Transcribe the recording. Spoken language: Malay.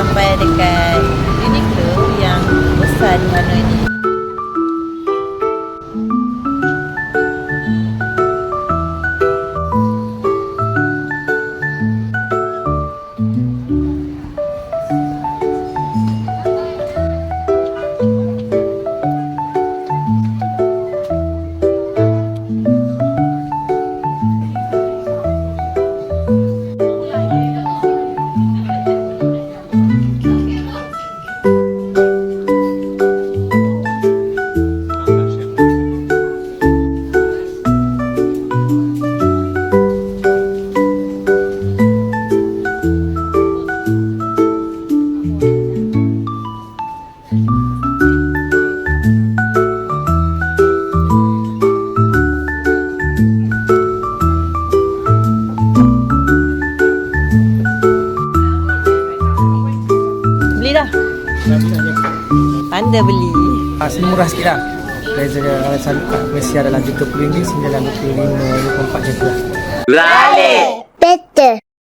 sampai dekat Uniqlo yang besar di mana ni. Beli dah. Tanda beli. Sini murah sikit lah. Beza dia selalu kat Malaysia adalah RM30, sini dalam RM25, RM24 macam tu lah. Balik. Better.